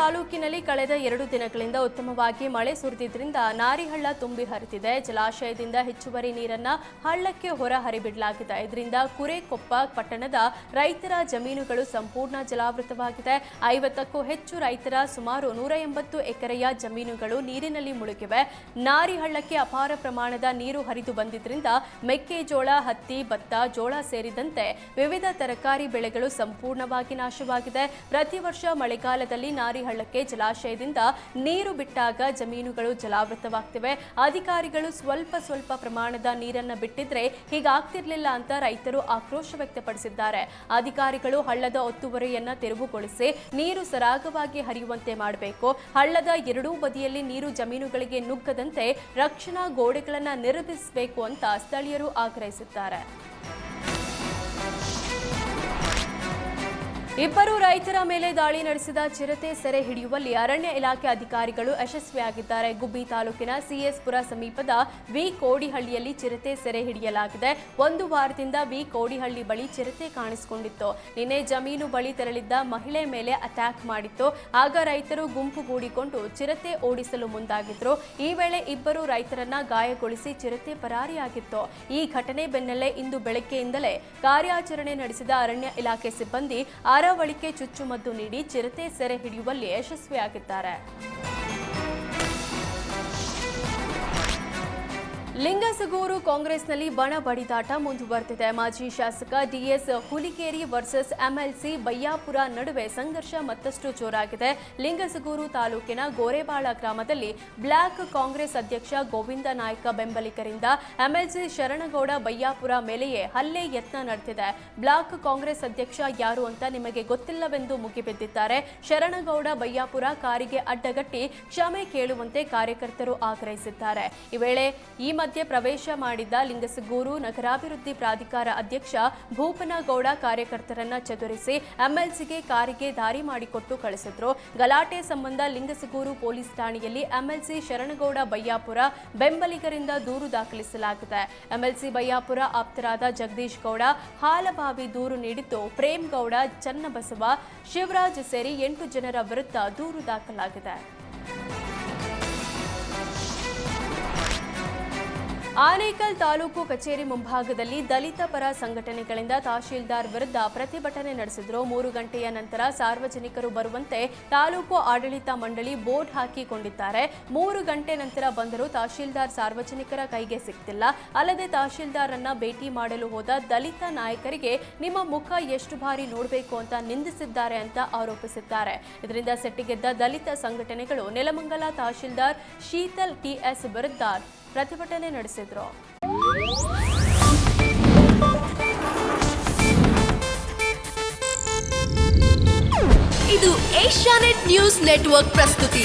ತಾಲೂಕಿನಲ್ಲಿ ಕಳೆದ 2 ದಿನಗಳಿಂದ ಉತ್ತಮವಾಗಿ ಮಳೆ ಸುರಿದಿದ್ದರಿಂದ ನಾರಿಹಳ್ಳ ತುಂಬಿ ಹರಿದಿದೆ. ಜಲಾಶಯದಿಂದ ಹೆಚ್ಚುವರಿ ನೀರನ್ನು ಹಳ್ಳಕ್ಕೆ ಹೊರ ಹರಿಬಿಡಲಾಗಿದೆ. ಇದರಿಂದ ಕುರೆಕೊಪ್ಪ ಪಟ್ಟಣದ ರೈತರ ಜಮೀನುಗಳು ಸಂಪೂರ್ಣ ಜಲಾವೃತವಾಗಿದೆ. 50ಕ್ಕೂ ಹೆಚ್ಚು ರೈತರ ಸುಮಾರು 180 ಎಕರೆಯ ಜಮೀನುಗಳು ನೀರಿನಲ್ಲಿ ಮುಳುಗಿವೆ. ನಾರಿಹಳ್ಳಕ್ಕೆ ಅಪಾರ ಪ್ರಮಾಣದ ನೀರು ಹರಿದು ಬಂದಿದ್ದರಿಂದ ಮೆಕ್ಕೆಜೋಳ, ಹತ್ತಿ, ಭತ್ತ, ಜೋಳ ಸೇರಿದಂತೆ ವಿವಿಧ ತರಕಾರಿ ಬೆಳೆಗಳು ಸಂಪೂರ್ಣವಾಗಿ ನಾಶವಾಗಿದೆ. ಪ್ರತಿ ವರ್ಷ ಮಳೆಗಾಲದಲ್ಲಿ ನಾರಿಹಳ್ಳಕ್ಕೆ ಜಲಾಶಯದಿಂದ ನೀರು ಬಿಟ್ಟಾಗ ಜಮೀನುಗಳು ಜಲಾವೃತವಾಗ್ತಿವೆ. ಅಧಿಕಾರಿಗಳು ಸ್ವಲ್ಪ ಪ್ರಮಾಣದ ನೀರನ್ನು ಬಿಟ್ಟಿದ್ರೆ ಹೀಗಾಗ್ತಿರ್ಲಿಲ್ಲ ಅಂತ ರೈತರು ಆಕ್ರೋಶ ವ್ಯಕ್ತಪಡಿಸಿದ್ದಾರೆ. ಅಧಿಕಾರಿಗಳು ಹಳ್ಳದ ಒತ್ತುವರಿಯನ್ನ ತೆರವುಗೊಳಿಸಿ ನೀರು ಸರಾಗವಾಗಿ ಹರಿಯುವಂತೆ ಮಾಡಬೇಕು. ಹಳ್ಳದ ಎರಡೂ ಬದಿಯಲ್ಲಿ ನೀರು ಜಮೀನುಗಳಿಗೆ ನುಗ್ಗದಂತೆ ರಕ್ಷಣಾ ಗೋಡೆಗಳನ್ನು ನಿರ್ಮಿಸಬೇಕು ಅಂತ ಸ್ಥಳೀಯರು ಆಗ್ರಹಿಸಿದ್ದಾರೆ. ಇಬ್ಬರು ರೈತರ ಮೇಲೆ ದಾಳಿ ನಡೆಸಿದ ಚಿರತೆ ಸೆರೆ ಹಿಡಿಯುವಲ್ಲಿ ಅರಣ್ಯ ಇಲಾಖೆ ಅಧಿಕಾರಿಗಳು ಯಶಸ್ವಿಯಾಗಿದ್ದಾರೆ. ಗುಬ್ಬಿ ತಾಲೂಕಿನ ಸಿಎಸ್ಪುರ ಸಮೀಪದ ವಿ ಕೋಡಿಹಳ್ಳಿಯಲ್ಲಿ ಚಿರತೆ ಸೆರೆ ಹಿಡಿಯಲಾಗಿದೆ. 1 ವಾರದಿಂದ ವಿ ಕೋಡಿಹಳ್ಳಿ ಬಳಿ ಚಿರತೆ ಕಾಣಿಸಿಕೊಂಡಿತ್ತು. ನಿನ್ನೆ ಜಮೀನು ಬಳಿ ತೆರಳಿದ್ದ ಮಹಿಳೆ ಮೇಲೆ ಅಟ್ಯಾಕ್ ಮಾಡಿತ್ತು. ಆಗ ರೈತರು ಗುಂಪುಗೂಡಿಕೊಂಡು ಚಿರತೆ ಓಡಿಸಲು ಮುಂದಾಗಿದ್ರು. ಈ ವೇಳೆ ಇಬ್ಬರು ರೈತರನ್ನ ಗಾಯಗೊಳಿಸಿ ಚಿರತೆ ಪರಾರಿಯಾಗಿತ್ತು. ಈ ಘಟನೆ ಬೆನ್ನಲ್ಲೇ ಇಂದು ಬೆಳಗ್ಗೆಯಿಂದಲೇ ಕಾರ್ಯಾಚರಣೆ ನಡೆಸಿದ ಅರಣ್ಯ ಇಲಾಖೆ ಸಿಬ್ಬಂದಿ ಅರವಳಿಕೆ ಚುಚ್ಚುಮದ್ದು ನೀಡಿ ಚಿರತೆ ಸೆರೆ ಹಿಡಿಯುವಲ್ಲಿ ಯಶಸ್ವಿಯಾಗಿದ್ದಾರೆ. ಲಿಂಗಸಗೂರು ಕಾಂಗ್ರೆಸ್ನಲ್ಲಿ ಬಣ ಬಡಿದಾಟ ಮುಂದುವರೆದಿದೆ. ಮಾಜಿ ಶಾಸಕ DS Hulikeri versus MLC Bayyapur ನಡುವೆ ಸಂಘರ್ಷ ಮತ್ತಷ್ಟು ಜೋರಾಗಿದೆ. ಲಿಂಗಸಗೂರು ತಾಲೂಕಿನ ಗೋರೆಬಾಳ ಗ್ರಾಮದಲ್ಲಿ ಬ್ಲಾಕ್ ಕಾಂಗ್ರೆಸ್ ಅಧ್ಯಕ್ಷ ಗೋವಿಂದ ನಾಯ್ಕ ಬೆಂಬಲಿಗರಿಂದ ಎಂಎಲ್ಸಿ ಶರಣಗೌಡ ಬಯ್ಯಾಪುರ ಮೇಲೆಯೇ ಹಲ್ಲೆ ಯತ್ನ ನಡೆದಿದೆ. ಬ್ಲಾಕ್ ಕಾಂಗ್ರೆಸ್ ಅಧ್ಯಕ್ಷ ಯಾರು ಅಂತ ನಿಮಗೆ ಗೊತ್ತಿಲ್ಲವೆಂದು ಮುಗಿಬಿದ್ದಿದ್ದಾರೆ. ಶರಣಗೌಡ ಬಯ್ಯಾಪುರ ಕಾರಿಗೆ ಅಡ್ಡಗಟ್ಟಿ ಕ್ಷಮೆ ಕೇಳುವಂತೆ ಕಾರ್ಯಕರ್ತರು ಆಗ್ರಹಿಸಿದ್ದಾರೆ. ಈ ವೇಳೆ ಈ ಮಧ್ಯೆ ಪ್ರವೇಶ ಮಾಡಿದ್ದ ಲಿಂಗಸಗೂರು ನಗರಾಭಿವೃದ್ಧಿ ಪ್ರಾಧಿಕಾರ ಅಧ್ಯಕ್ಷ ಭೂಪನಗೌಡ ಕಾರ್ಯಕರ್ತರನ್ನ ಚದುರಿಸಿ ಎಂಎಲ್ಸಿಗೆ ಕಾರಿಗೆ ದಾರಿ ಮಾಡಿಕೊಟ್ಟು ಕಳಿಸಿದ್ರು. ಗಲಾಟೆ ಸಂಬಂಧ ಲಿಂಗಸಗೂರು ಪೊಲೀಸ್ ಠಾಣೆಯಲ್ಲಿ ಎಂಎಲ್ಸಿ ಶರಣಗೌಡ ಬಯ್ಯಾಪುರ ಬೆಂಬಲಿಗರಿಂದ ದೂರು ದಾಖಲಿಸಲಾಗಿದೆ. ಎಂಎಲ್ಸಿ ಬಯ್ಯಾಪುರ ಆಪ್ತರಾದ ಜಗದೀಶ್ ಗೌಡ ಹಾಲಬಾವಿ ದೂರು ನೀಡಿದ್ದು, ಪ್ರೇಮ್ ಗೌಡ, ಚನ್ನಬಸವ, ಶಿವರಾಜ್ ಸೇರಿ 8 ಜನರ ವಿರುದ್ಧ ದೂರು ದಾಖಲಾಗಿದೆ. ಆನೇಕಲ್ ತಾಲೂಕು ಕಚೇರಿ ಮುಂಭಾಗದಲ್ಲಿ ದಲಿತ ಪರ ಸಂಘಟನೆಗಳಿಂದ ತಹಶೀಲ್ದಾರ್ ವಿರುದ್ಧ ಪ್ರತಿಭಟನೆ ನಡೆಸಿದ್ರು. 3 ಗಂಟೆಯ ನಂತರ ಸಾರ್ವಜನಿಕರು ಬರುವಂತೆ ತಾಲೂಕು ಆಡಳಿತ ಮಂಡಳಿ ಬೋರ್ಡ್ ಹಾಕಿಕೊಂಡಿದ್ದಾರೆ. 3 ಗಂಟೆ ನಂತರ ಬಂದರೂ ತಹಶೀಲ್ದಾರ್ ಸಾರ್ವಜನಿಕರ ಕೈಗೆ ಸಿಗ್ತಿಲ್ಲ. ಅಲ್ಲದೆ ತಹಶೀಲ್ದಾರ್ ಅನ್ನ ಭೇಟಿ ಮಾಡಲು ಹೋದ ದಲಿತ ನಾಯಕರಿಗೆ ನಿಮ್ಮ ಮುಖ ಎಷ್ಟು ಬಾರಿ ನೋಡಬೇಕು ಅಂತ ನಿಂದಿಸಿದ್ದಾರೆ ಅಂತ ಆರೋಪಿಸಿದ್ದಾರೆ. ಇದರಿಂದ ಸಿಟ್ಟಿಗೆದ್ದ ದಲಿತ ಸಂಘಟನೆಗಳು ನೆಲಮಂಗಲ ತಹಶೀಲ್ದಾರ್ ಶೀತಲ್ ಟಿಎಸ್ ವಿರುದ್ಧ ಪ್ರತಿಭಟನೆ ನಡೆಸಿದ್ರು. ಇದು ಏಷ್ಯಾನೆಟ್ ನ್ಯೂಸ್ ನೆಟ್ವರ್ಕ್ ಪ್ರಸ್ತುತಿ.